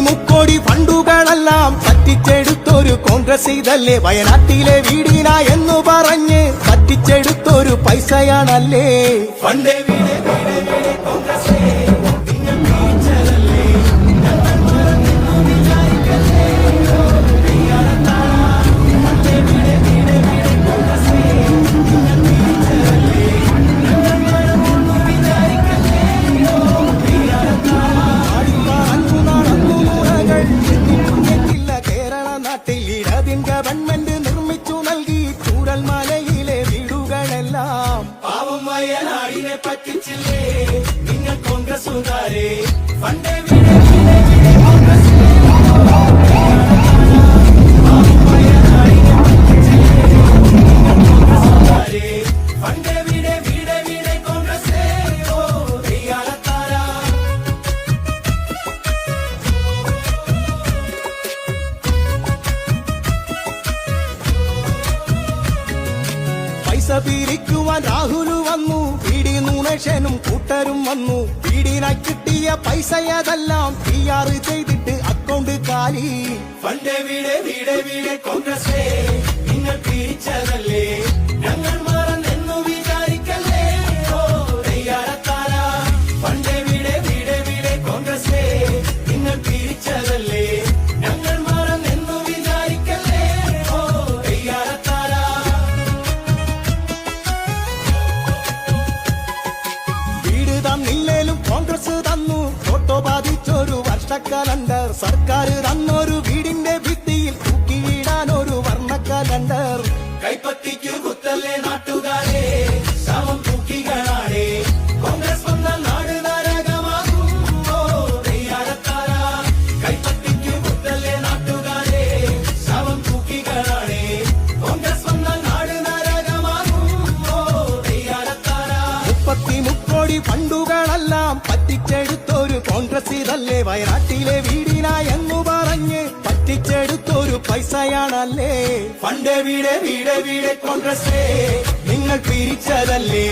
മുക്കോടി ഫണ്ടുകളെല്ലാം പറ്റിച്ചെടുത്തൊരു കോൺഗ്രസ് ഇതല്ലേ? വയനാട്ടിലെ വീടിന എന്ന് പറഞ്ഞ് പറ്റിച്ചെടുത്തൊരു പൈസയാണല്ലേ? ഫണ്ടേ വീടേ വീടേ വീടേ കോൺഗ്രസ് ഗവൺമെന്റ് നിർമ്മിച്ചു നൽകി ചൂരൽമലയിലെ വീടുകളെല്ലാം. പാവം വയനാടിനെ പറ്റിച്ചില്ലേ നിങ്ങൾ കോൺഗ്രസുകാരെ? ഫണ്ടേ വീടേ വീടേ വീടേ കോൺഗ്രസ്. പാവം വയനാടിനെ പറ്റിച്ചില്ലേ നിങ്ങൾ കോൺഗ്രസുകാരെ? ഫണ്ടേ വീടേ വീടേ വീടേ കോൺഗ്രസ്. ഓ ദയ്യാളത്താരാ പൈസ പിരിക്കുവാൻ രാഹുൽ വന്നു, പിടി നുണേഷനും കൂട്ടരും വന്നു. പിടിനായി കിട്ടിയ പൈസയതെല്ലാം PR ചെയ്തിട്ട് അക്കൗണ്ട് കാലി. ഫണ്ടേ വീടേ വീടേ വീടേ കോൺഗ്രസേ നിങ്ങൾ പിരിച്ചതല്ലേ? ഞങ്ങൾ മറന്നെന്നു വിചാരിക്കല്ലേ? ഓ ദയ്യാളത്താരാ ഫണ്ടേ വീടേ വീടേ വീടേ കോൺഗ്രസേ നിങ്ങൾ പിരിച്ചതല്ലേ? ഞങ്ങൾ മറന്നെന്നു വിചാരിക്കല്ലേ? ഓ ദയ്യാളത്താരാ തന്നില്ലേലും കോൺഗ്രസ് തന്നു ഫോട്ടോ ബാധിച്ചൊരു വർഷ കലണ്ടർ. സർക്കാർ തന്നൊരു വീടിന്റെ ഭിത്തിയിൽ തൂക്കിയിടാനൊരു വർണ്ണ കലണ്ടർ. കൈപ്പത്തിക്കു കുത്തല്ലേ നാട്ടുകാരെ, ശവം തൂക്കികളാണേ. കോൺഗ്രസ് വന്നാൽ നാട് നരകമാകും. ഓ ദയ്യാളത്താരാ കൈപ്പത്തിക്കു കുത്തല്ലേ നാട്ടുകാരെ, ശവം തൂക്കികളാണേ. കോൺഗ്രസ് വന്നാൽ നാട് നരകമാകും. ഓ ദയ്യാളത്താരാ മുക്കോടി ഫണ്ടുകളെല്ലാം പറ്റിച്ചെടുത്തൊരു കോൺഗ്രസ് ഇതല്ലേ? വയനാട്ടിലെ വീടിന എന്ന് പറഞ്ഞ് പറ്റിച്ചെടുത്തൊരു പൈസയാണല്ലേ? ഫണ്ടേ വീടേ വീടേ വീടേ കോൺഗ്രസേ നിങ്ങൾ പിരിച്ചതല്ലേ?